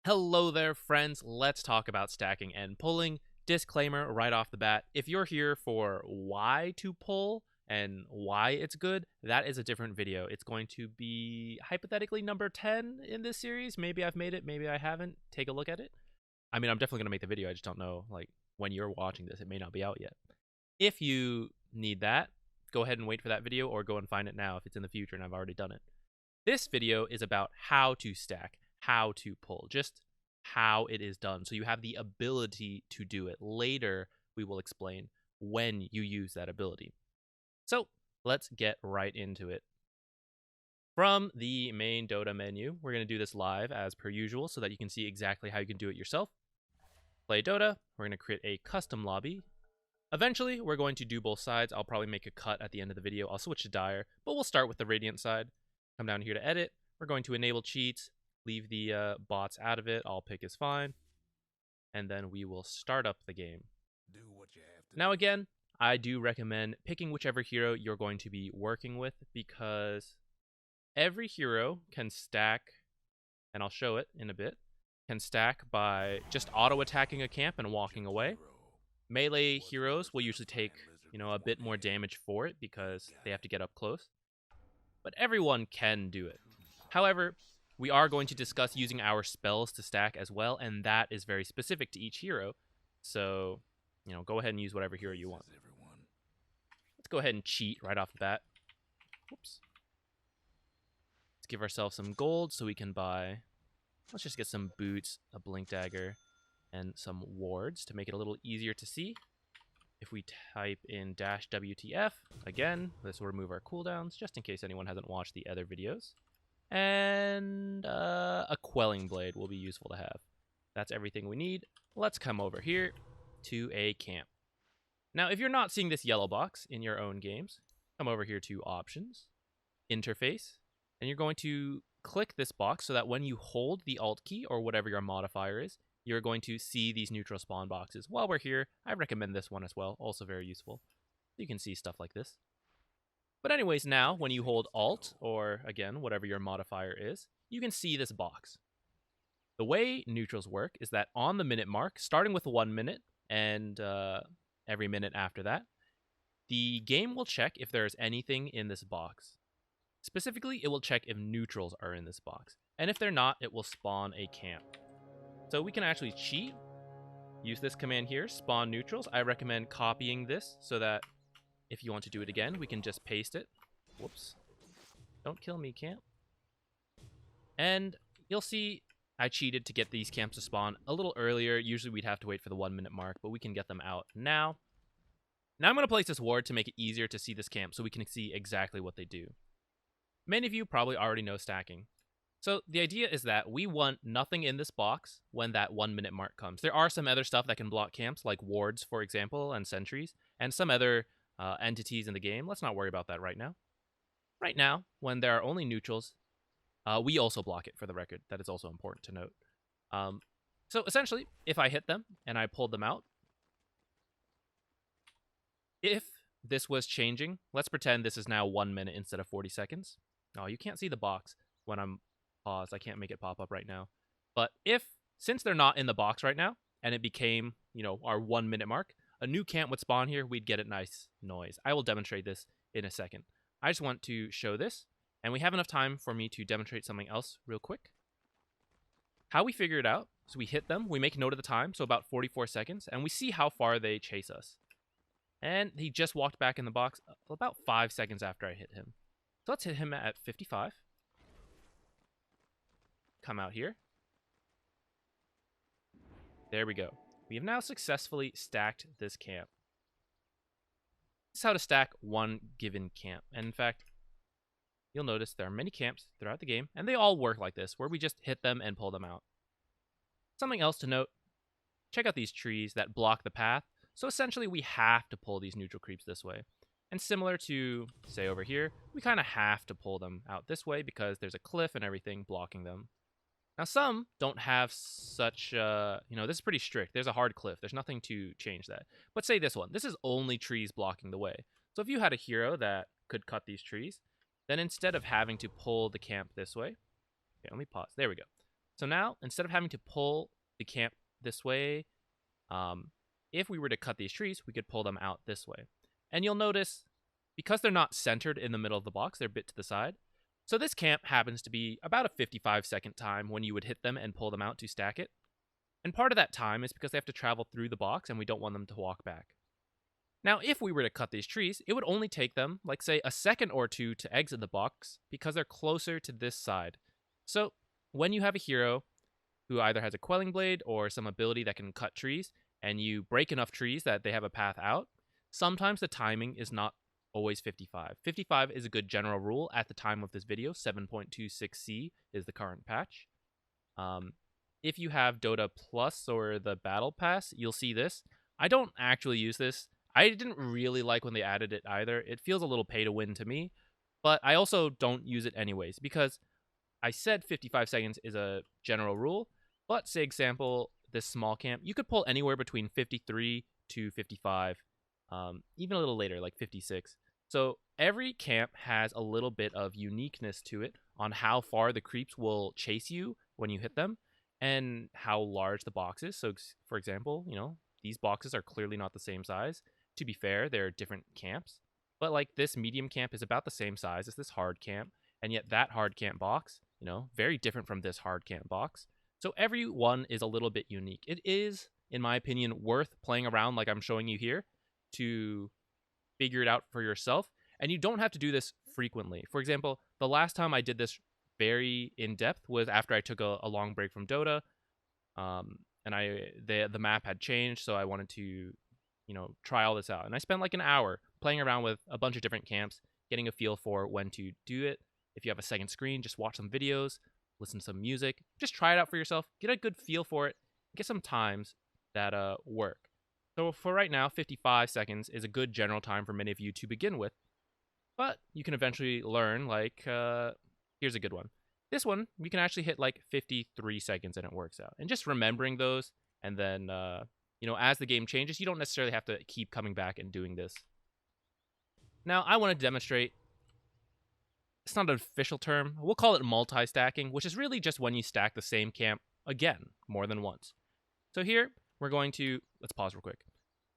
Hello there, friends. Let's talk about stacking and pulling. Disclaimer right off the bat, if you're here for why to pull and why it's good, that is a different video. It's going to be hypothetically number 10 in this series. Maybe I've made it, maybe I haven't. Take a look at it. I mean, I'm definitely going to make the video. I just don't know, like, when you're watching this, it may not be out yet. If you need that, go ahead and wait for that video or go and find it now if it's in the future and I've already done it. This video is about how to stack, how to pull, just how it is done. So you have the ability to do it. Later, we will explain when you use that ability. So let's get right into it. From the main Dota menu, we're going to do this live as per usual so that you can see exactly how you can do it yourself. Play Dota. We're going to create a custom lobby. Eventually, we're going to do both sides. I'll probably make a cut at the end of the video. I'll switch to Dire, but we'll start with the Radiant side. Come down here to edit. We're going to enable cheats, leave the bots out of it. All pick is fine. And then we will start up the game. Do what you have to Now do. again, I do recommend picking whichever hero you're going to be working with because every hero can stack, and I'll show it in a bit, can stack by just auto-attacking a camp and walking away. Melee heroes will usually take, a bit more damage for it because they have to get up close. But everyone can do it. However, we are going to discuss using our spells to stack as well, and that is very specific to each hero. So, go ahead and use whatever hero you want. Let's go ahead and cheat right off the bat. Whoops. Let's give ourselves some gold so we can buy... Let's just get some boots, a blink dagger, and some wards to make it a little easier to see. If we type in -WTF, again, this will remove our cooldowns, just in case anyone hasn't watched the other videos. And a quelling blade will be useful to have. That's everything we need. Let's come over here to a camp. Now, if you're not seeing this yellow box in your own games, come over here to Options, Interface, and you're going to click this box so that when you hold the Alt key or whatever your modifier is, you're going to see these neutral spawn boxes. While we're here, I recommend this one as well, also very useful. You can see stuff like this. But anyways, now, when you hold Alt, or again, whatever your modifier is, you can see this box. The way neutrals work is that on the minute mark, starting with 1 minute, and every minute after that, the game will check if there's anything in this box. Specifically, it will check if neutrals are in this box. And if they're not, it will spawn a camp. So we can actually cheat. Use this command here, spawn neutrals. I recommend copying this so that if you want to do it again, we can just paste it. Whoops. Don't kill me, camp. And you'll see I cheated to get these camps to spawn a little earlier. Usually we'd have to wait for the 1 minute mark, but we can get them out now. Now I'm going to place this ward to make it easier to see this camp so we can see exactly what they do. Many of you probably already know stacking. So the idea is that we want nothing in this box when that 1 minute mark comes. There are some other stuff that can block camps, like wards, for example, and sentries, and some other entities in the game. Let's not worry about that right now. Right now, when there are only neutrals, we also block it, for the record. That is also important to note. So essentially, if I hit them and I pulled them out, if this was changing, let's pretend this is now 1 minute instead of 40 seconds. Oh, you can't see the box when I'm paused. I can't make it pop up right now. But since they're not in the box right now, and it became, our 1 minute mark, a new camp would spawn here, we'd get a nice noise. I will demonstrate this in a second. I just want to show this, and we have enough time for me to demonstrate something else real quick. How we figure it out, so we hit them, we make note of the time, so about 44 seconds, and we see how far they chase us. And he just walked back in the box about 5 seconds after I hit him. So let's hit him at 55. Come out here. There we go. We have now successfully stacked this camp. This is how to stack one given camp. And in fact, you'll notice there are many camps throughout the game, and they all work like this, where we just hit them and pull them out. Something else to note, check out these trees that block the path. So essentially, we have to pull these neutral creeps this way. And similar to, say, over here, we kind of have to pull them out this way because there's a cliff and everything blocking them. Now, some don't have such, this is pretty strict. There's a hard cliff. There's nothing to change that. But say this one. This is only trees blocking the way. So if you had a hero that could cut these trees, then instead of having to pull the camp this way... Okay, let me pause. There we go. So now, instead of having to pull the camp this way, if we were to cut these trees, we could pull them out this way. And you'll notice, because they're not centered in the middle of the box, they're a bit to the side. So this camp happens to be about a 55-second time when you would hit them and pull them out to stack it. And part of that time is because they have to travel through the box and we don't want them to walk back. Now, if we were to cut these trees, it would only take them, like say, a second or two to exit the box because they're closer to this side. So when you have a hero who either has a quelling blade or some ability that can cut trees, and you break enough trees that they have a path out, sometimes the timing is not always 55. 55 is a good general rule at the time of this video. 7.26c is the current patch. If you have Dota Plus or the Battle Pass, you'll see this. I don't actually use this. I didn't really like when they added it either. It feels a little pay to win to me, but I also don't use it anyways because I said 55 seconds is a general rule, but say example, this small camp, you could pull anywhere between 53 to 55, even a little later, like 56. So every camp has a little bit of uniqueness to it on how far the creeps will chase you when you hit them and how large the box is. So for example, these boxes are clearly not the same size. To be fair, they're different camps, but like this medium camp is about the same size as this hard camp, and yet that hard camp box, very different from this hard camp box. So every one is a little bit unique. It is, in my opinion, worth playing around like I'm showing you here to figure it out for yourself. And you don't have to do this frequently. For example, the last time I did this very in-depth was after I took a long break from Dota. And the map had changed, so I wanted to, try all this out. And I spent like an hour playing around with a bunch of different camps, getting a feel for when to do it. If you have a second screen, just watch some videos, listen to some music, just try it out for yourself, get a good feel for it, get some times that work. So for right now, 55 seconds is a good general time for many of you to begin with, but you can eventually learn, like, here's a good one. This one, you can actually hit like 53 seconds and it works out. And just remembering those, and then, as the game changes, you don't necessarily have to keep coming back and doing this. Now, I want to demonstrate, it's not an official term, we'll call it multi-stacking, which is really just when you stack the same camp again, more than once. So here, we're going to, let's pause real quick.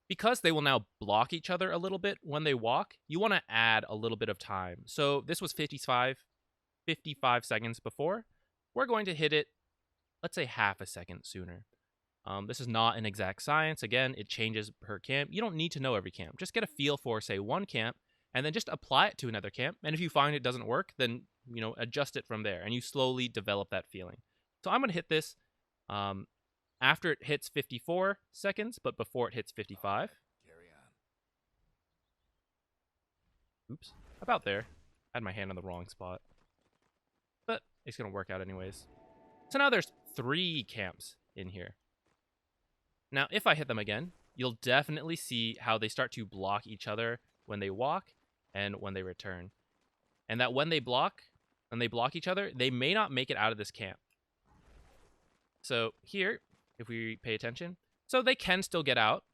Because they will now block each other a little bit when they walk, you want to add a little bit of time. So this was 55 seconds before. We're going to hit it, let's say half a second sooner. This is not an exact science. Again, it changes per camp. You don't need to know every camp. Just get a feel for, say, one camp, and then just apply it to another camp. And if you find it doesn't work, then, adjust it from there, and you slowly develop that feeling. So I'm going to hit this after it hits 54 seconds, but before it hits 55. Carry on. Oops. About there. I had my hand on the wrong spot. But it's going to work out anyways. So now there's 3 camps in here. Now, if I hit them again, you'll definitely see how they start to block each other when they walk and when they return. And that when they block each other, they may not make it out of this camp. So here, if we pay attention, so they can still get out,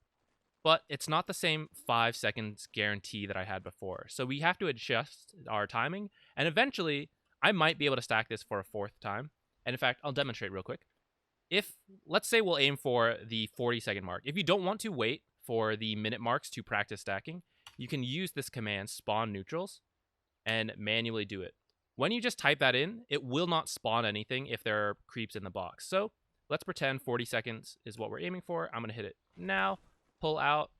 but it's not the same 5 seconds guarantee that I had before. So we have to adjust our timing, and eventually I might be able to stack this for a 4th time. And in fact, I'll demonstrate real quick. Let's say we'll aim for the 40-second mark. If you don't want to wait for the minute marks to practice stacking, you can use this command, spawn neutrals, and manually do it. When you just type that in, it will not spawn anything if there are creeps in the box. So let's pretend 40 seconds is what we're aiming for. I'm going to hit it now, pull out,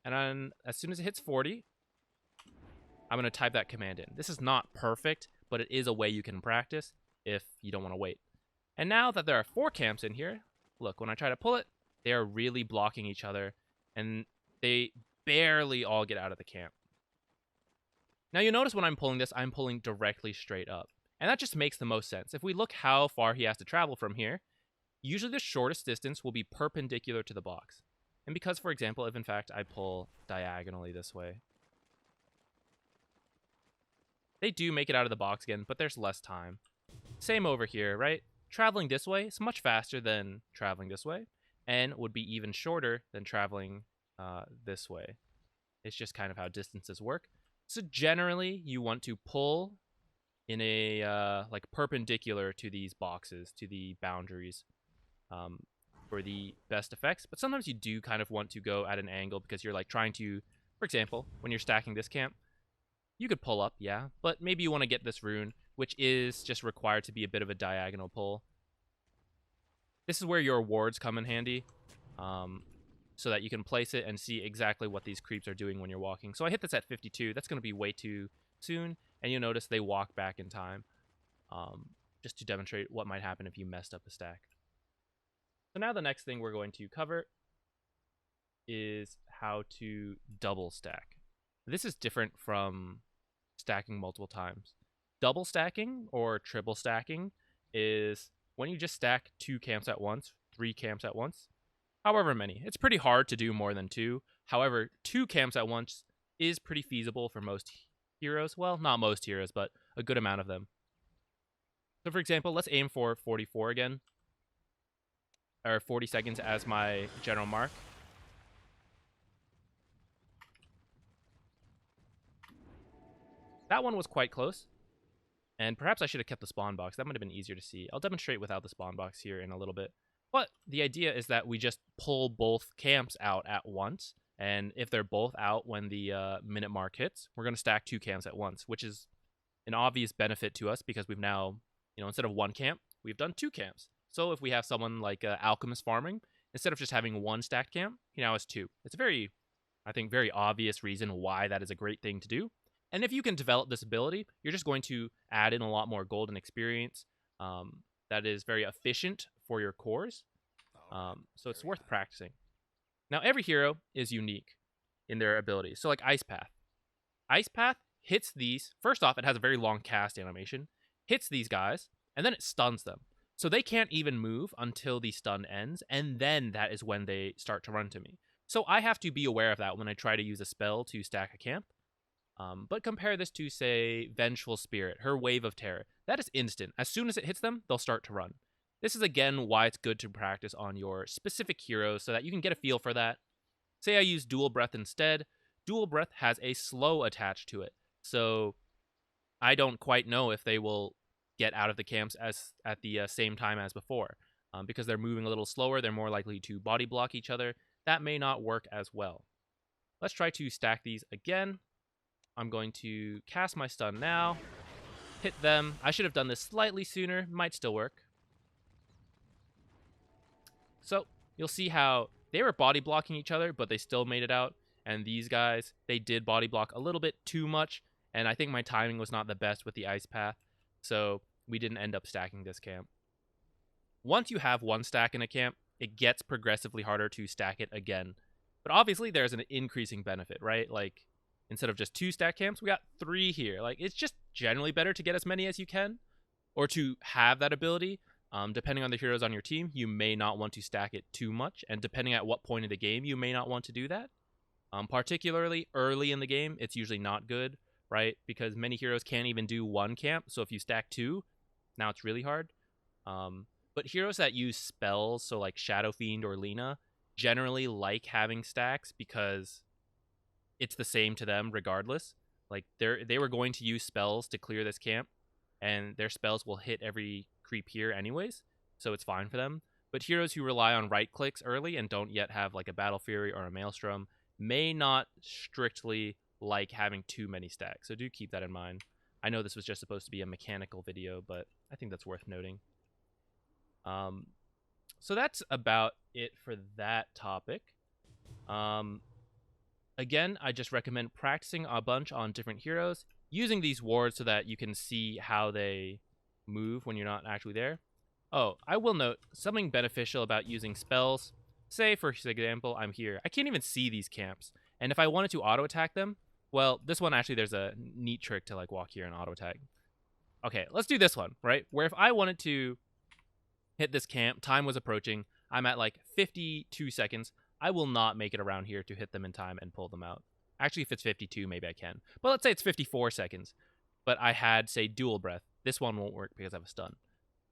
and then as soon as it hits 40, I'm going to type that command in. This is not perfect, but it is a way you can practice if you don't want to wait. And now that there are 4 camps in here, look, when I try to pull it, they are really blocking each other, and they barely all get out of the camp. Now you notice when I'm pulling this, I'm pulling directly straight up. And that just makes the most sense. If we look how far he has to travel from here, usually the shortest distance will be perpendicular to the box. And because, for example, if in fact I pull diagonally this way, they do make it out of the box again, but there's less time. Same over here, right? Traveling this way is much faster than traveling this way, and would be even shorter than traveling this way. It's just kind of how distances work. So generally, you want to pull in a like perpendicular to these boxes, to the boundaries, for the best effects. But sometimes you do kind of want to go at an angle because you're like trying to, for example, when you're stacking this camp, you could pull up, yeah, but maybe you want to get this rune, which is just required to be a bit of a diagonal pull. This is where your wards come in handy, so that you can place it and see exactly what these creeps are doing when you're walking. So I hit this at 52. That's going to be way too soon, and you'll notice they walk back in time, just to demonstrate what might happen if you messed up the stack. So now the next thing we're going to cover is how to double stack. This is different from stacking multiple times. Double stacking or triple stacking is when you just stack 2 camps at once, 3 camps at once, however many. It's pretty hard to do more than 2. However, 2 camps at once is pretty feasible for most heroes. Well, not most heroes, but a good amount of them. So for example, let's aim for 44 again, or 40 seconds as my general mark. That one was quite close. And perhaps I should have kept the spawn box. That might have been easier to see. I'll demonstrate without the spawn box here in a little bit. But the idea is that we just pull both camps out at once. And if they're both out when the minute mark hits, we're going to stack 2 camps at once, which is an obvious benefit to us because we've now, instead of 1 camp, we've done 2 camps. So if we have someone like Alchemist farming, instead of just having 1 stacked camp, he now has 2. It's a very, I think, very obvious reason why that is a great thing to do. And if you can develop this ability, you're just going to add in a lot more golden experience that is very efficient for your cores. So it's worth practicing. Now, every hero is unique in their abilities. So like Ice Path. Ice Path hits these. First off, it has a very long cast animation. Hits these guys, and then it stuns them. So they can't even move until the stun ends, and then that is when they start to run to me. So I have to be aware of that when I try to use a spell to stack a camp. But compare this to, say, Vengeful Spirit, her Wave of Terror. That is instant. As soon as it hits them, they'll start to run. This is, again, why it's good to practice on your specific heroes so that you can get a feel for that. Say I use Dual Breath instead. Dual Breath has a slow attached to it. So I don't quite know if they will get out of the camps at the same time as before. Because they're moving a little slower, they're more likely to body block each other. That may not work as well. Let's try to stack these again. I'm going to cast my stun now, hit them. I should have done this slightly sooner, might still work. So you'll see how they were body blocking each other, but they still made it out. And these guys, they did body block a little bit too much, and I think my timing was not the best with the Ice Path, so we didn't end up stacking this camp. Once you have 1 stack in a camp, it gets progressively harder to stack it again. But obviously there's an increasing benefit, right? Like, instead of just 2 stack camps, we got 3 here. Like, it's just generally better to get as many as you can, or to have that ability. Depending on the heroes on your team, you may not want to stack it too much, and depending at what point in the game, you may not want to do that. Particularly early in the game, it's usually not good, right? Because many heroes can't even do 1 camp, so if you stack 2, now it's really hard. But heroes that use spells, so like Shadow Fiend or Lina, generally like having stacks because it's the same to them regardless. Like, they were going to use spells to clear this camp, and their spells will hit every creep here anyways, so it's fine for them. But heroes who rely on right clicks early and don't yet have like a Battle Fury or a Maelstrom may not strictly like having too many stacks, so do keep that in mind. I know this was just supposed to be a mechanical video, but I think that's worth noting. So that's about it for that topic. Again, I just recommend practicing a bunch on different heroes, using these wards so that you can see how they move when you're not actually there. Oh, I will note something beneficial about using spells. Say, for example, I'm here. I can't even see these camps. And if I wanted to auto-attack them, well, this one actually, there's a neat trick to like walk here and auto-attack. Okay, let's do this one, right? Where if I wanted to hit this camp, time was approaching, I'm at like 52 seconds, I will not make it around here to hit them in time and pull them out. Actually, if it's 52, maybe I can. But let's say it's 54 seconds. But I had, say, Dual Breath. This one won't work because I have a stun.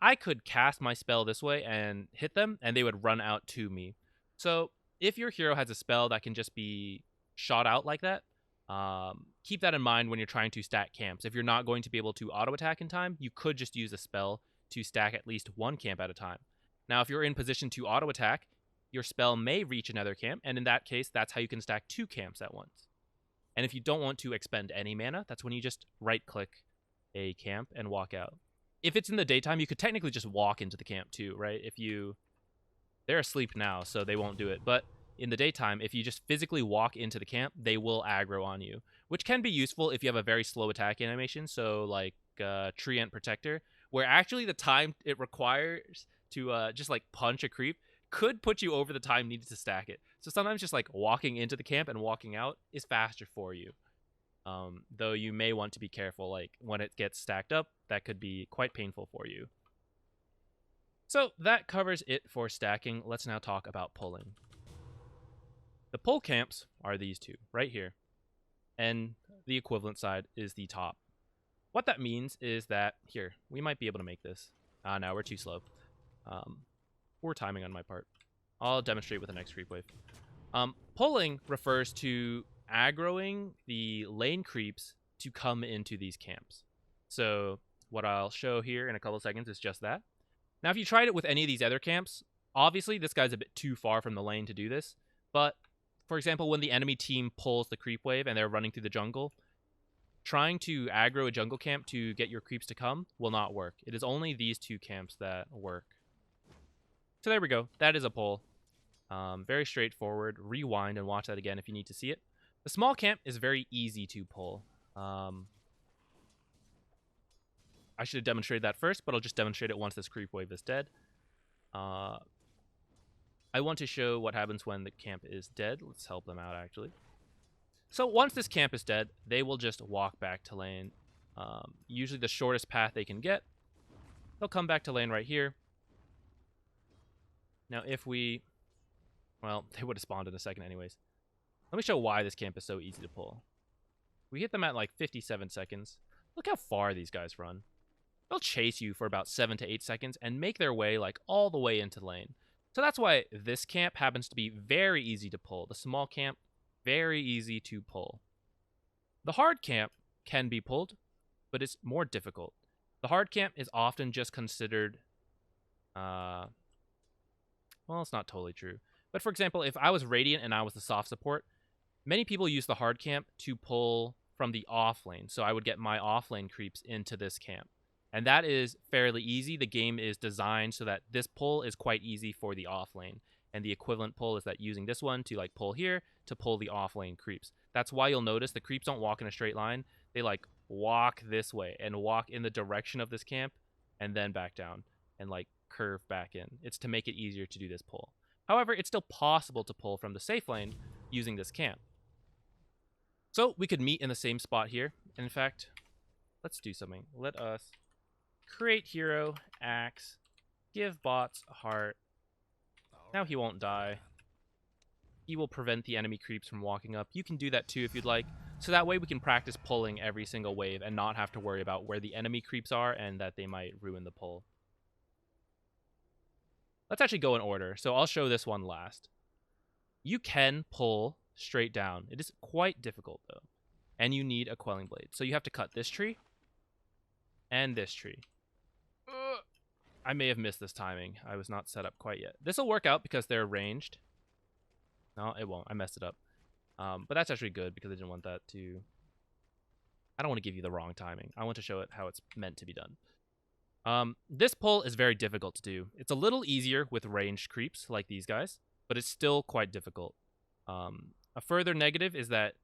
I could cast my spell this way and hit them, and they would run out to me. So if your hero has a spell that can just be shot out like that, keep that in mind when you're trying to stack camps. If you're not going to be able to auto-attack in time, you could just use a spell to stack at least one camp at a time. Now, if you're in position to auto-attack, your spell may reach another camp, and in that case, that's how you can stack 2 camps at once. And if you don't want to expend any mana, that's when you just right-click a camp and walk out. If it's in the daytime, you could technically just walk into the camp too, right? They're asleep now, so they won't do it. But in the daytime, if you just physically walk into the camp, they will aggro on you, which can be useful if you have a very slow attack animation, so like Treant Protector, where actually the time it requires to just like punch a creep could put you over the time needed to stack it. So sometimes just like walking into the camp and walking out is faster for you. Though you may want to be careful, like when it gets stacked up, that could be quite painful for you. So that covers it for stacking. Let's now talk about pulling. The pull camps are these two right here, and the equivalent side is the top. What that means is that, here, we might be able to make this. No, we're too slow. Poor timing on my part. I'll demonstrate with the next creep wave. Pulling refers to aggroing the lane creeps to come into these camps. So what I'll show here in a couple seconds is just that. Now, if you tried it with any of these other camps, obviously this guy's a bit too far from the lane to do this. But, for example, when the enemy team pulls the creep wave and they're running through the jungle, trying to aggro a jungle camp to get your creeps to come will not work. It is only these 2 camps that work. So there we go. That is a pull. Very straightforward. Rewind and watch that again if you need to see it. The small camp is very easy to pull. I should have demonstrated that first, but I'll just demonstrate it once this creep wave is dead. I want to show what happens when the camp is dead. Let's help them out, actually. So once this camp is dead, they will just walk back to lane. Usually the shortest path they can get. They'll come back to lane right here. Now if we... Well, they would have spawned in a second anyways. Let me show why this camp is so easy to pull. We hit them at like 57 seconds. Look how far these guys run. They'll chase you for about 7 to 8 seconds and make their way like all the way into lane. So that's why this camp happens to be very easy to pull. The small camp, very easy to pull. The hard camp can be pulled, but it's more difficult. The hard camp is often just considered... well, it's not totally true. But for example, if I was Radiant and I was the soft support, many people use the hard camp to pull from the off lane. So I would get my off lane creeps into this camp. And that is fairly easy. The game is designed so that this pull is quite easy for the off lane. And the equivalent pull is that using this one to like pull here to pull the off lane creeps. That's why you'll notice the creeps don't walk in a straight line. They like walk this way and walk in the direction of this camp and then back down and like curve back in. It's to make it easier to do this pull. However, it's still possible to pull from the safe lane using this camp. So we could meet in the same spot here. And in fact, let's do something. Let us create hero, axe, give bots a heart. Now he won't die. He will prevent the enemy creeps from walking up. You can do that too if you'd like. So that way we can practice pulling every single wave and not have to worry about where the enemy creeps are and that they might ruin the pull. Let's actually go in order. So I'll show this one last. You can pull straight down. It is quite difficult though. And you need a quelling blade. So you have to cut this tree and this tree. I may have missed this timing. I was not set up quite yet. This will work out because they're ranged. No, it won't. I messed it up. But that's actually good because I didn't want that to... I don't want to give you the wrong timing. I want to show it how it's meant to be done. This pull is very difficult to do. It's a little easier with ranged creeps like these guys, but it's still quite difficult. A further negative is that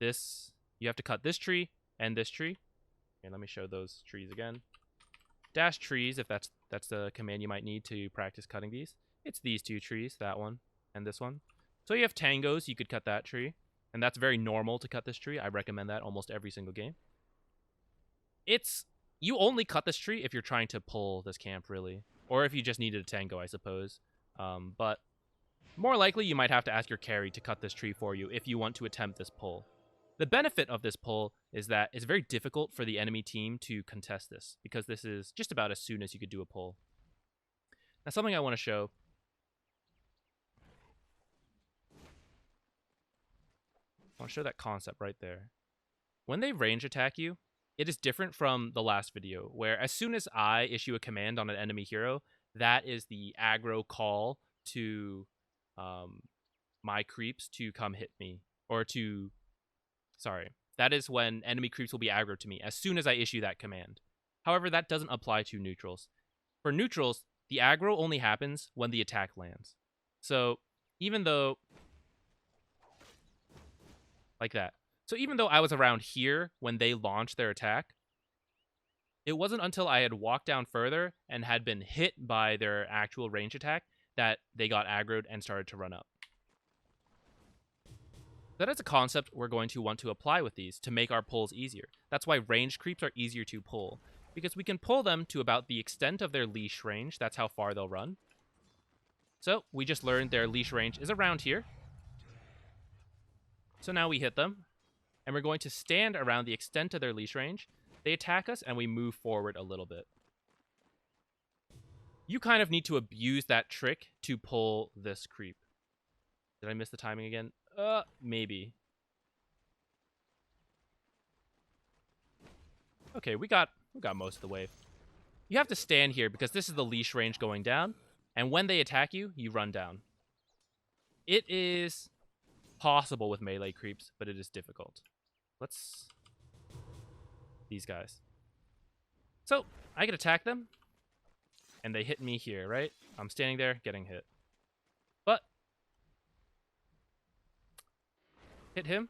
you have to cut this tree and this tree. And let me show those trees again. Dash trees, if that's the command you might need to practice cutting these. It's these 2 trees, that one and this one. So you have tangos, you could cut that tree. And that's very normal to cut this tree. I recommend that almost every single game. You only cut this tree if you're trying to pull this camp, really. Or if you just needed a tango, I suppose. But more likely, you might have to ask your carry to cut this tree for you if you want to attempt this pull. The benefit of this pull is that it's very difficult for the enemy team to contest this, because this is just about as soon as you could do a pull. Now, something I want to show. I want to show that concept right there. when they range attack you, it is different from the last video, where as soon as I issue a command on an enemy hero, that is the aggro call to my creeps to come hit me. Or to... Sorry. That is when enemy creeps will be aggro to me as soon as I issue that command. However, that doesn't apply to neutrals. For neutrals, the aggro only happens when the attack lands. So, even though... Like that. So even though I was around here when they launched their attack, it wasn't until I had walked down further and had been hit by their actual range attack that they got aggroed and started to run up. That is a concept we're going to want to apply with these to make our pulls easier. That's why ranged creeps are easier to pull, because we can pull them to about the extent of their leash range. That's how far they'll run. So we just learned their leash range is around here. So now we hit them, and we're going to stand around the extent of their leash range. They attack us, and we move forward a little bit. You kind of need to abuse that trick to pull this creep. Did I miss the timing again? Maybe. Okay, we got most of the wave. You have to stand here because this is the leash range going down, and when they attack you, you run down. It is possible with melee creeps, but it is difficult. Let's... These guys. So, I can attack them, and they hit me here, right? I'm standing there, getting hit. But... hit him.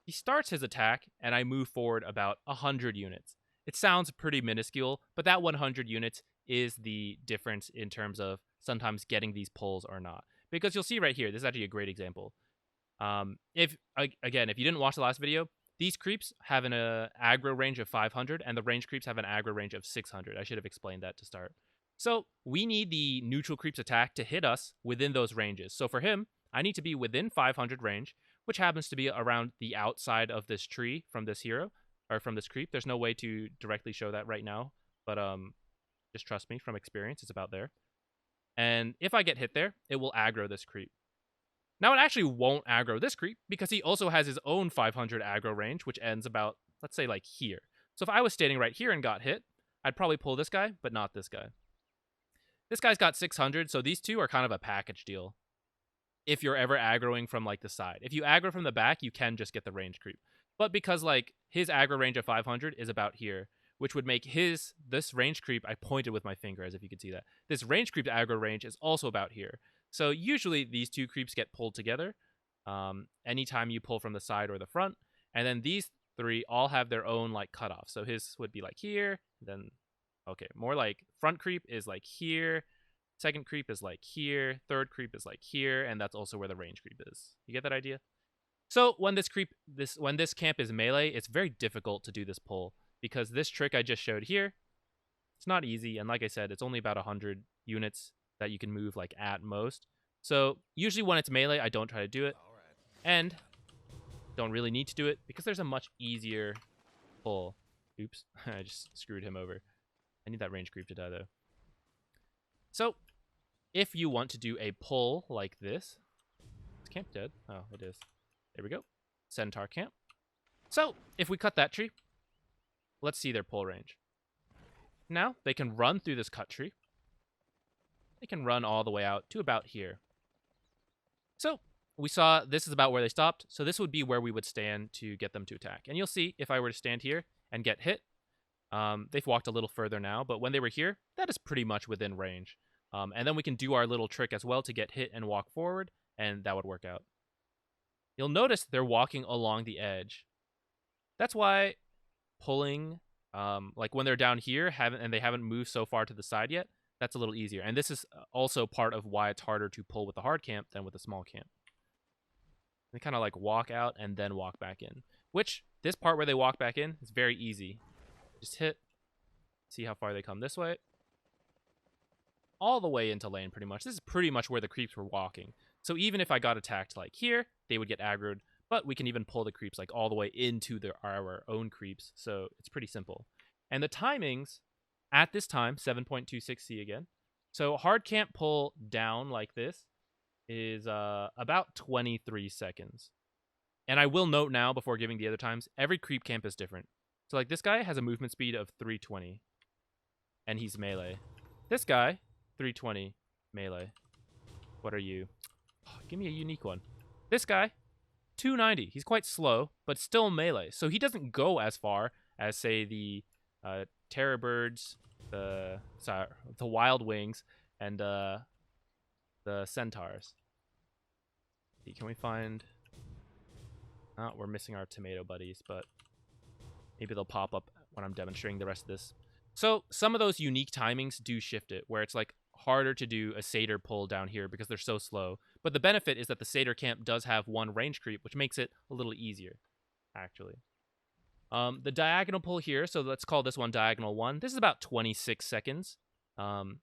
He starts his attack, and I move forward about 100 units. It sounds pretty minuscule, but that 100 units is the difference in terms of sometimes getting these pulls or not. Because you'll see right here, this is actually a great example. If you didn't watch the last video, these creeps have an aggro range of 500, and the range creeps have an aggro range of 600. I should have explained that to start. So we need the neutral creeps attack to hit us within those ranges. So for him, I need to be within 500 range, which happens to be around the outside of this tree from this hero, or from this creep. There's no way to directly show that right now, but just trust me from experience, it's about there. And if I get hit there, it will aggro this creep. Now, it actually won't aggro this creep because he also has his own 500 aggro range, which ends about, let's say, like here. So if I was standing right here and got hit, I'd probably pull this guy, but not this guy. This guy's got 600, so these two are kind of a package deal. If you're ever aggroing from, like, the side. If you aggro from the back, you can just get the range creep. But because, like, his aggro range of 500 is about here, which would make this range creep, I pointed with my finger as if you could see that. This range creep aggro range is also about here. So usually these two creeps get pulled together anytime you pull from the side or the front. And then these three all have their own like cutoff. So his would be like here, then, okay, more like front creep is like here, second creep is like here, third creep is like here, and that's also where the range creep is. You get that idea? So when this camp is melee, it's very difficult to do this pull because this trick I just showed here, it's not easy. And like I said, it's only about 100 units that you can move like at most. So usually when it's melee, I don't try to do it. And don't really need to do it because there's a much easier pull. Oops, I just screwed him over. I need that range creep to die though. So if you want to do a pull like this, is camp dead? Oh, it is. There we go. Centaur camp. So if we cut that tree, let's see their pull range. Now they can run through this cut tree. They can run all the way out to about here. So we saw this is about where they stopped. So this would be where we would stand to get them to attack. And you'll see if I were to stand here and get hit, they've walked a little further now. But when they were here, that is pretty much within range. And then we can do our little trick as well to get hit and walk forward. And that would work out. You'll notice they're walking along the edge. That's why pulling, like when they're down here and they haven't moved so far to the side yet, that's a little easier. And this is also part of why it's harder to pull with the hard camp than with the small camp. They kind of like walk out and then walk back in. Which, this part where they walk back in is very easy. Just hit. See how far they come this way. All the way into lane pretty much. This is pretty much where the creeps were walking. So even if I got attacked like here, they would get aggroed. But we can even pull the creeps like all the way into our own creeps. So it's pretty simple. And the timings... At this time, 7.26C again. So hard camp pull down like this is about 23 seconds. And I will note now, before giving the other times, every creep camp is different. So, like, this guy has a movement speed of 320, and he's melee. This guy, 320, melee. What are you? Oh, give me a unique one. This guy, 290. He's quite slow, but still melee. So he doesn't go as far as, say, the terror birds, the wild wings, and the centaurs. Can we find... Oh, we're missing our tomato buddies, but maybe they'll pop up when I'm demonstrating the rest of this. So some of those unique timings do shift it, where it's like harder to do a satyr pull down here because they're so slow. But the benefit is that the satyr camp does have one range creep, which makes it a little easier, actually. The diagonal pull here, so let's call this one diagonal 1. This is about 26 seconds. And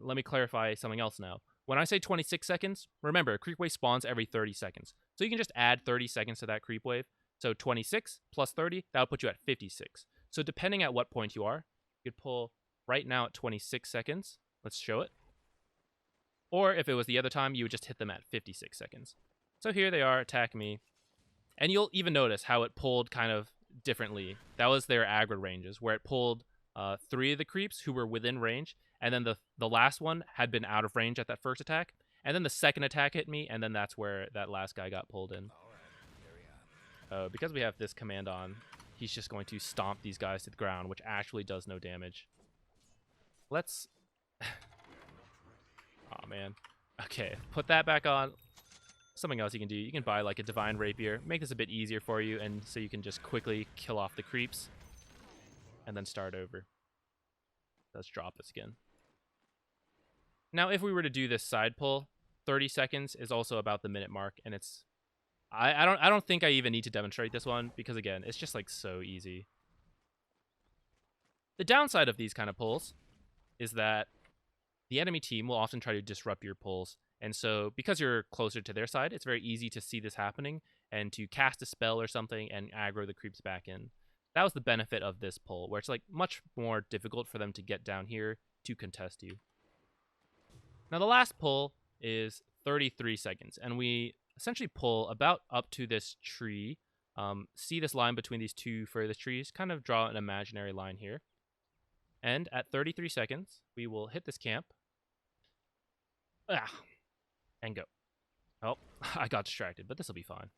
let me clarify something else now. When I say 26 seconds, remember, creep wave spawns every 30 seconds. So you can just add 30 seconds to that creep wave. So 26 plus 30, that'll put you at 56. So depending at what point you are, you could pull right now at 26 seconds. Let's show it. Or if it was the other time, you would just hit them at 56 seconds. So here they are, attack me. And you'll even notice how it pulled kind of differently. That was their aggro ranges, where it pulled 3 of the creeps who were within range, and then the last one had been out of range at that first attack, and then the second attack hit me, and then that's where that last guy got pulled in. Because we have this command on, he's just going to stomp these guys to the ground, which actually does no damage. Let's... oh, man. Okay, put that back on. Something else you can do, you can buy like a Divine Rapier, make this a bit easier for you, and so you can just quickly kill off the creeps, and then start over. Let's drop this again. Now, if we were to do this side pull, 30 seconds is also about the minute mark, and it's... I don't think I even need to demonstrate this one, because again, it's just like so easy. The downside of these kind of pulls is that the enemy team will often try to disrupt your pulls, and so because you're closer to their side, it's very easy to see this happening and to cast a spell or something and aggro the creeps back in. That was the benefit of this pull, where it's like much more difficult for them to get down here to contest you. Now the last pull is 33 seconds, and we essentially pull about up to this tree. See this line between these two furthest trees? Kind of draw an imaginary line here. And at 33 seconds, we will hit this camp. And go. Oh, I got distracted, but this will be fine,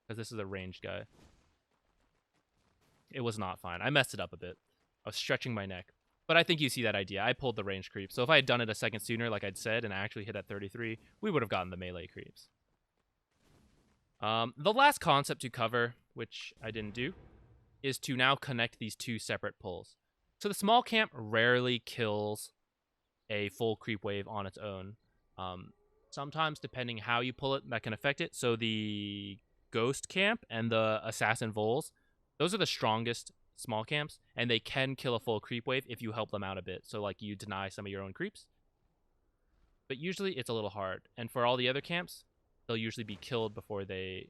because this is a ranged guy. It was not fine. I messed it up a bit. I was stretching my neck. But I think you see that idea. I pulled the range creep. So if I had done it a second sooner, like I'd said, and I actually hit at 33, we would have gotten the melee creeps. The last concept to cover, which I didn't do, is to now connect these two separate pulls. So the small camp rarely kills a full creep wave on its own. Sometimes, depending how you pull it, that can affect it. So the ghost camp and the assassin voles, those are the strongest small camps, and they can kill a full creep wave if you help them out a bit. So like you deny some of your own creeps. But usually it's a little hard. And for all the other camps, they'll usually be killed before they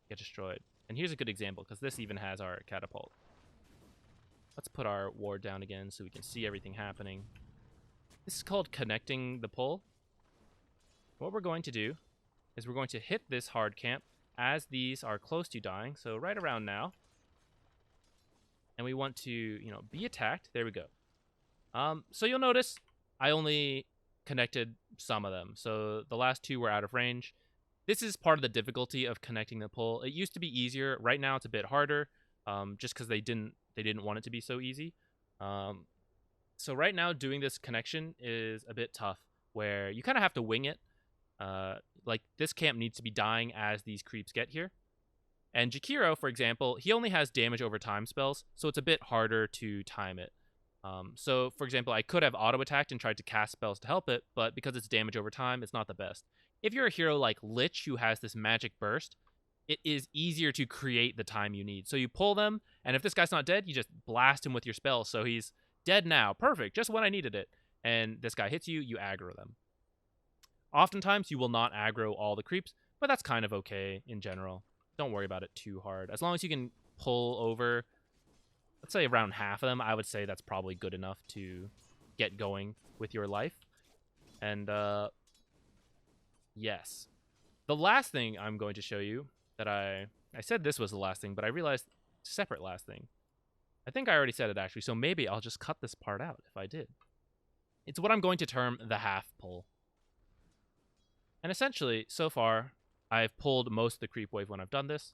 get destroyed. And here's a good example, because this even has our catapult. Let's put our ward down again so we can see everything happening. This is called connecting the pull. What we're going to do is we're going to hit this hard camp as these are close to dying, so right around now. And we want to, be attacked. There we go. So you'll notice I only connected some of them. So the last two were out of range. This is part of the difficulty of connecting the pull. It used to be easier. Right now it's a bit harder, just because they didn't want it to be so easy. So right now doing this connection is a bit tough, where you kind of have to wing it. Like this camp needs to be dying as these creeps get here. And Jakiro, for example, he only has damage over time spells, so it's a bit harder to time it. So, for example, I could have auto-attacked and tried to cast spells to help it, but because it's damage over time, it's not the best. If you're a hero like Lich, who has this magic burst, it is easier to create the time you need. So you pull them, and if this guy's not dead, you just blast him with your spell. So he's dead now. Perfect, just when I needed it. And this guy hits you, you aggro them. Oftentimes, you will not aggro all the creeps, but that's kind of okay in general. Don't worry about it too hard. As long as you can pull over, let's say around half of them, I would say that's probably good enough to get going with your life. And yes. The last thing I'm going to show you that I said this was the last thing, but I realized separate last thing. I think I already said it actually, so maybe I'll just cut this part out if I did. It's what I'm going to term the half pull. And essentially, so far, I've pulled most of the creep wave when I've done this.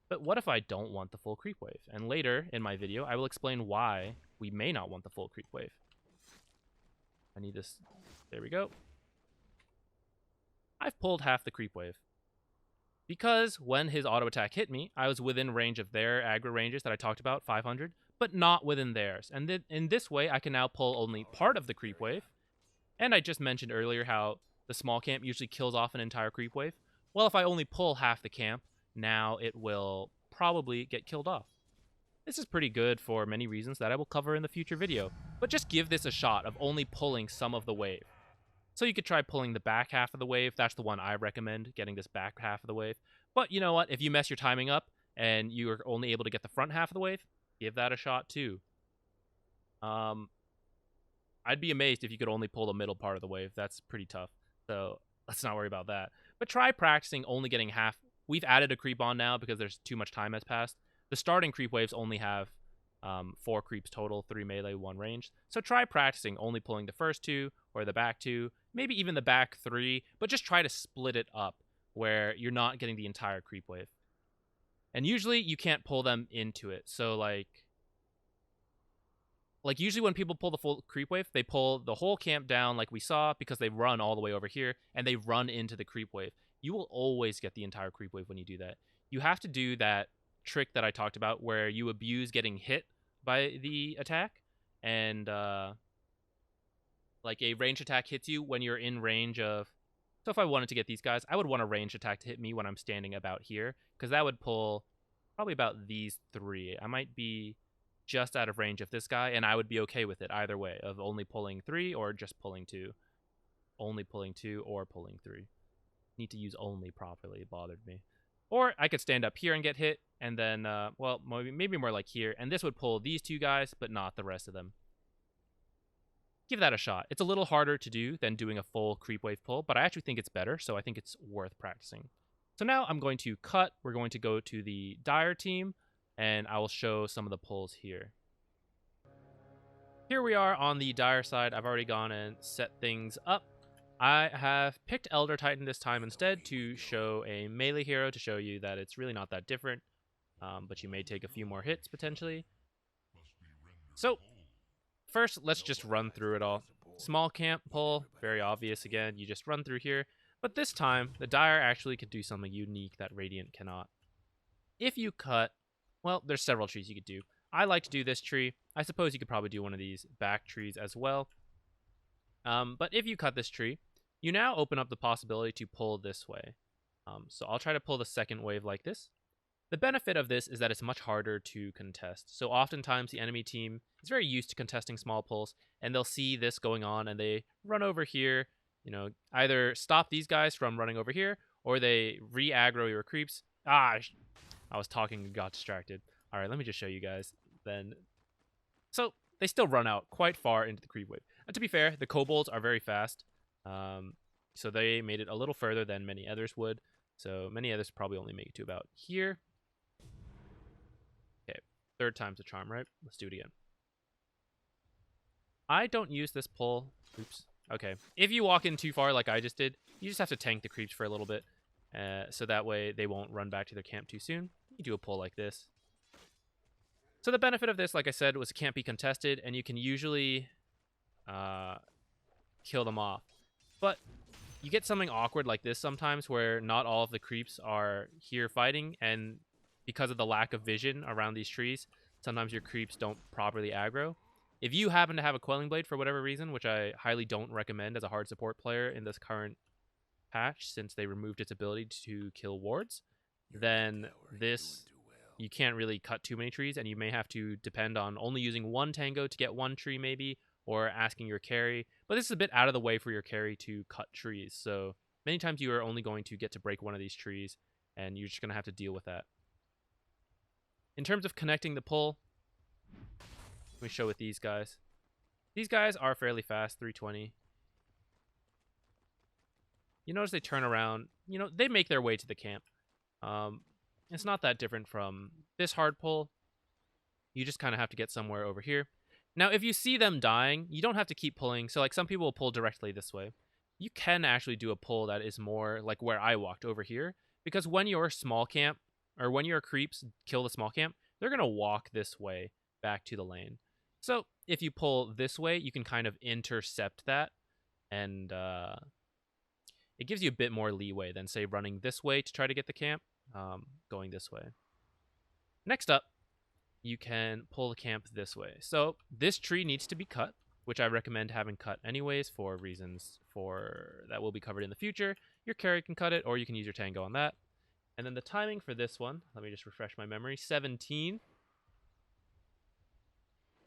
But what if I don't want the full creep wave? And later in my video, I will explain why we may not want the full creep wave. I need this. There we go. I've pulled half the creep wave. Because when his auto attack hit me, I was within range of their aggro ranges that I talked about, 500, but not within theirs. And in this way, I can now pull only part of the creep wave. And I just mentioned earlier how the small camp usually kills off an entire creep wave. Well, if I only pull half the camp, now it will probably get killed off. This is pretty good for many reasons that I will cover in the future video, but just give this a shot of only pulling some of the wave. So you could try pulling the back half of the wave. That's the one I recommend, getting this back half of the wave. But you know what? If you mess your timing up and you are only able to get the front half of the wave, give that a shot too. I'd be amazed if you could only pull the middle part of the wave. That's pretty tough. So let's not worry about that. But try practicing only getting half. We've added a creep on now because there's too much time has passed. The starting creep waves only have 4 creeps total, 3 melee, 1 range. So try practicing only pulling the first 2 or the back 2, maybe even the back 3, but just try to split it up where you're not getting the entire creep wave. And usually you can't pull them into it. So like usually when people pull the full creep wave, they pull the whole camp down like we saw because they run all the way over here and they run into the creep wave. You will always get the entire creep wave when you do that. You have to do that trick that I talked about where you abuse getting hit by the attack and like a range attack hits you when you're in range of. So if I wanted to get these guys, I would want a range attack to hit me when I'm standing about here because that would pull probably about these 3. I might be just out of range of this guy and I would be okay with it either way of only pulling 3 or just pulling 2. Only pulling 2 or pulling 3. Need to use only properly. It bothered me. Or I could stand up here and get hit, and then, well, maybe more like here, and this would pull these 2 guys, but not the rest of them. Give that a shot. It's a little harder to do than doing a full creep wave pull, but I actually think it's better, so I think it's worth practicing. So now I'm going to cut. We're going to go to the Dire team, and I will show some of the pulls here. Here we are on the Dire side. I've already gone and set things up. I have picked Elder Titan this time instead to show a melee hero to show you that it's really not that different, but you may take a few more hits potentially. So first, let's just run through it all. Small camp pull, very obvious again, you just run through here, but this time the Dire actually could do something unique that Radiant cannot. If you cut, well, there's several trees you could do. I like to do this tree. I suppose you could probably do one of these back trees as well. But if you cut this tree, you now open up the possibility to pull this way. So I'll try to pull the second wave like this. The benefit of this is that it's much harder to contest. So oftentimes the enemy team is very used to contesting small pulls, and they'll see this going on and they run over here, you know, either stop these guys from running over here, or they re-aggro your creeps. I was talking and got distracted. All right, let me just show you guys then. So they still run out quite far into the creep wave. And to be fair, the kobolds are very fast. So they made it a little further than many others would. So many others probably only make it to about here. Okay, 3rd time's the charm, right? Let's do it again. I don't use this pull. Oops. Okay. If you walk in too far like I just did, you just have to tank the creeps for a little bit. So that way they won't run back to their camp too soon. You do a pull like this. So the benefit of this, like I said, was it can't be contested, and you can usually kill them off. But you get something awkward like this sometimes where not all of the creeps are here fighting, and because of the lack of vision around these trees, sometimes your creeps don't properly aggro. If you happen to have a Quelling Blade for whatever reason, which I highly don't recommend as a hard support player in this current patch since they removed its ability to kill wards, then this, you can't really cut too many trees, and you may have to depend on only using 1 tango to get 1 tree maybe, or asking your carry. But this is a bit out of the way for your carry to cut trees, so many times you are only going to get to break one of these trees, and you're just going to have to deal with that. In terms of connecting the pull, let me show with these guys. These guys are fairly fast, 320. You notice they turn around, you know, they make their way to the camp. It's not that different from this hard pull. You just kind of have to get somewhere over here. Now, if you see them dying, you don't have to keep pulling. So, like, some people will pull directly this way. You can actually do a pull that is more like where I walked over here. Because when your small camp, or when your creeps kill the small camp, they're going to walk this way back to the lane. So, if you pull this way, you can kind of intercept that. And it gives you a bit more leeway than, say, running this way to try to get the camp, going this way. Next up, you can pull the camp this way. So this tree needs to be cut, which I recommend having cut anyways for reasons that will be covered in the future. Your carry can cut it, or you can use your tango on that. And then the timing for this one, let me just refresh my memory, 17.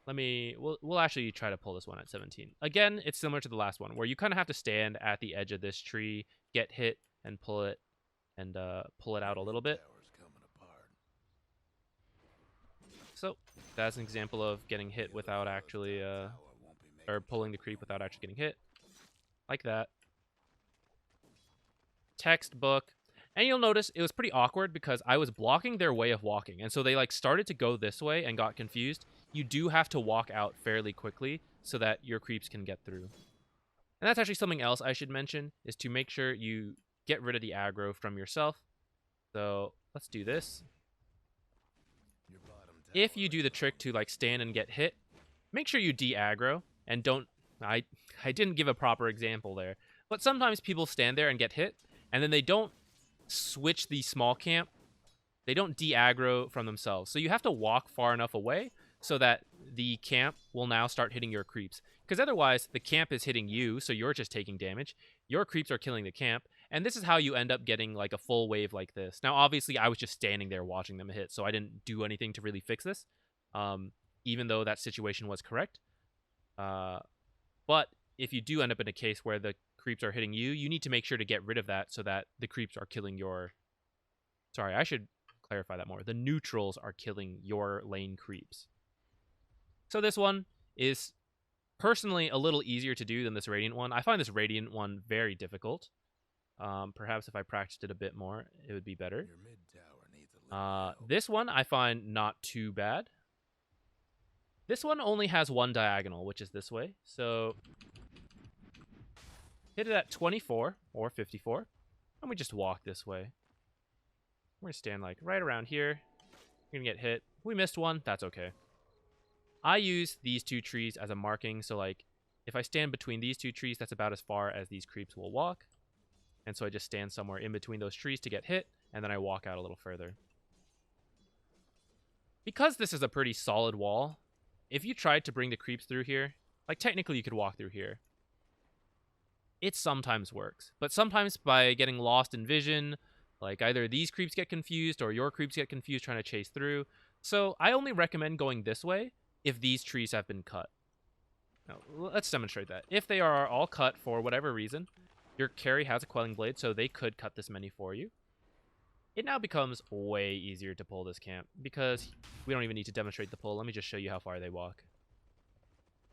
We'll actually try to pull this one at 17. Again, it's similar to the last one, where you kind of have to stand at the edge of this tree, get hit, and pull it out a little bit. So that's an example of getting hit without actually, or pulling the creep without actually getting hit. Like that. Textbook. And you'll notice it was pretty awkward because I was blocking their way of walking. And so they like started to go this way and got confused. You do have to walk out fairly quickly so that your creeps can get through. And that's actually something else I should mention, is to make sure you get rid of the aggro from yourself. So let's do this. If you do the trick to like stand and get hit, make sure you de-aggro and don't... I didn't give a proper example there. But sometimes people stand there and get hit, and then they don't switch the small camp. They don't de-aggro from themselves. So you have to walk far enough away so that the camp will now start hitting your creeps. Because otherwise, the camp is hitting you, so you're just taking damage. Your creeps are killing the camp. And this is how you end up getting like a full wave like this. Now, obviously, I was just standing there watching them hit, so I didn't do anything to really fix this, even though that situation was correct. But if you do end up in a case where the creeps are hitting you, you need to make sure to get rid of that so that the creeps are killing your... Sorry, I should clarify that more. The neutrals are killing your lane creeps. So this one is personally a little easier to do than this Radiant one. I find this Radiant one very difficult. Perhaps if I practiced it a bit more, it would be better. This one I find not too bad. This one only has one diagonal, which is this way. So hit it at 24 or 54, and we just walk this way. We're going to stand like right around here. You're going to get hit. We missed one. That's okay. I use these two trees as a marking. So like if I stand between these two trees, that's about as far as these creeps will walk. And so I just stand somewhere in between those trees to get hit, and then I walk out a little further. Because this is a pretty solid wall, if you tried to bring the creeps through here, like technically you could walk through here. It sometimes works. But sometimes by getting lost in vision, like either these creeps get confused or your creeps get confused trying to chase through. So I only recommend going this way if these trees have been cut. Now, let's demonstrate that. If they are all cut for whatever reason, your carry has a Quelling Blade, so they could cut this many for you. It now becomes way easier to pull this camp because we don't even need to demonstrate the pull. Let me just show you how far they walk.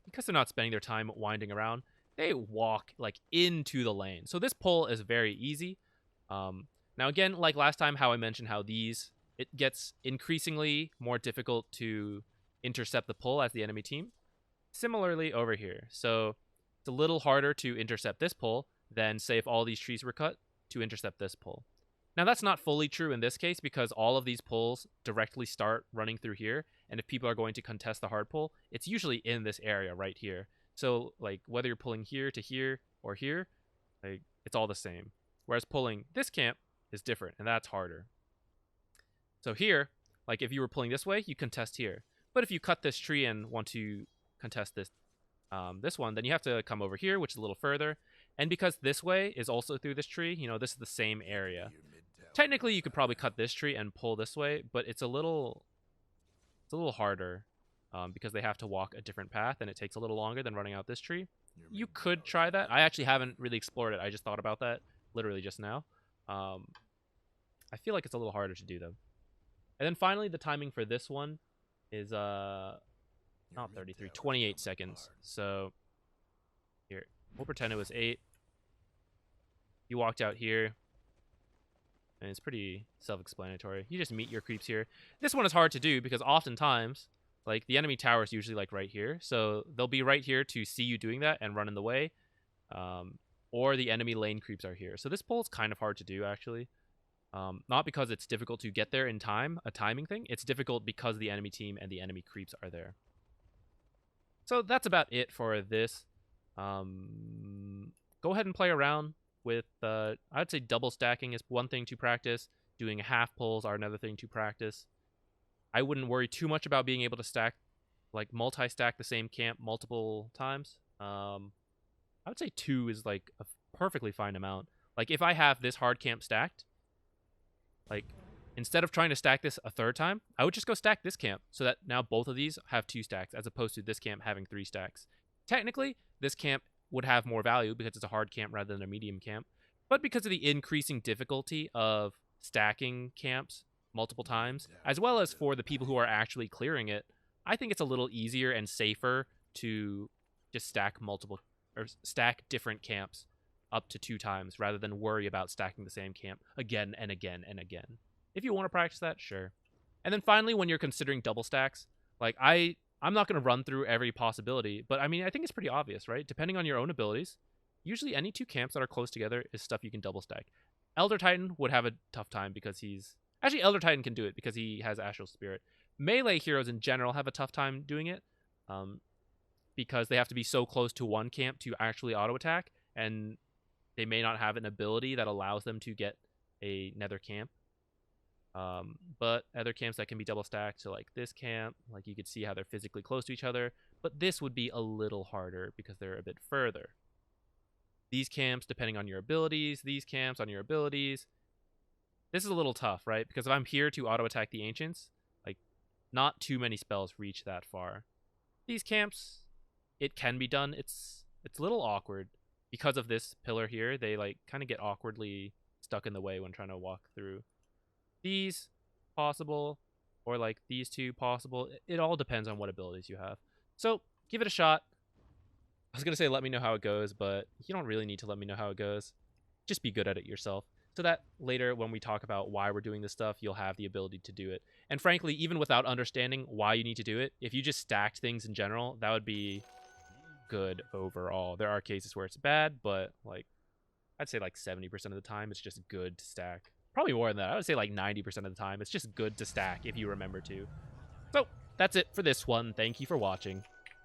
Because they're not spending their time winding around, they walk like into the lane. So this pull is very easy. Now again, like last time, how I mentioned how it gets increasingly more difficult to intercept the pull as the enemy team. Similarly over here. So it's a little harder to intercept this pull than, say, if all these trees were cut, to intercept this pull. Now, that's not fully true in this case because all of these pulls directly start running through here. And if people are going to contest the hard pull, it's usually in this area right here. So, like, whether you're pulling here to here or here, like, it's all the same. Whereas pulling this camp is different, and that's harder. So here, like, if you were pulling this way, you contest here. But if you cut this tree and want to contest this one, then you have to come over here, which is a little further. And because this way is also through this tree, you know, this is the same area. Technically, you could probably cut this tree and pull this way, but it's a little harder because they have to walk a different path, and it takes a little longer than running out this tree. You could try that. I actually haven't really explored it. I just thought about that literally just now. I feel like it's a little harder to do, though. And then finally, the timing for this one is not 33, 28 seconds. So here, we'll pretend it was 8. You walked out here. And it's pretty self-explanatory. You just meet your creeps here. This one is hard to do because oftentimes, like, the enemy tower is usually, like, right here. So they'll be right here to see you doing that and run in the way. Or the enemy lane creeps are here. So this pull is kind of hard to do, actually. Not because it's difficult to get there in time, a timing thing. It's difficult because the enemy team and the enemy creeps are there. So that's about it for this. Go ahead and play around with, I'd say double stacking is one thing to practice. Doing half pulls are another thing to practice. I wouldn't worry too much about being able to stack, like multi-stack the same camp multiple times. I would say 2 is like a perfectly fine amount. Like if I have this hard camp stacked, like instead of trying to stack this a third time, I would just go stack this camp so that now both of these have 2 stacks as opposed to this camp having 3 stacks. Technically, this camp would have more value because it's a hard camp rather than a medium camp. But because of the increasing difficulty of stacking camps multiple times, as well as for the people who are actually clearing it, I think it's a little easier and safer to just stack different camps up to 2 times rather than worry about stacking the same camp again and again and again. If you want to practice that, sure. And then finally, when you're considering double stacks, like I'm not going to run through every possibility, but I mean, I think it's pretty obvious, right? Depending on your own abilities, usually any 2 camps that are close together is stuff you can double stack. Elder Titan would have a tough time because he's... Actually, Elder Titan can do it because he has Astral Spirit. Melee heroes in general have a tough time doing it because they have to be so close to one camp to actually auto-attack, and they may not have an ability that allows them to get a nether camp. But other camps that can be double stacked, so like this camp, like you could see how they're physically close to each other, but this would be a little harder because they're a bit further. These camps, depending on your abilities, these camps on your abilities, this is a little tough, right? Because if I'm here to auto attack the ancients, like not too many spells reach that far. These camps, it can be done. It's a little awkward because of this pillar here. They like kind of get awkwardly stuck in the way when trying to walk through. These possible, or like these 2 possible. It all depends on what abilities you have. So give it a shot. I was gonna say let me know how it goes, but you don't really need to let me know how it goes. Just be good at it yourself, so that later when we talk about why we're doing this stuff, you'll have the ability to do it. And frankly, even without understanding why you need to do it, if you just stacked things in general, that would be good overall. There are cases where it's bad, but like I'd say like 70% of the time it's just good to stack. Probably more than that. I would say like 90% of the time it's just good to stack if you remember to. So that's it for this one. Thank you for watching.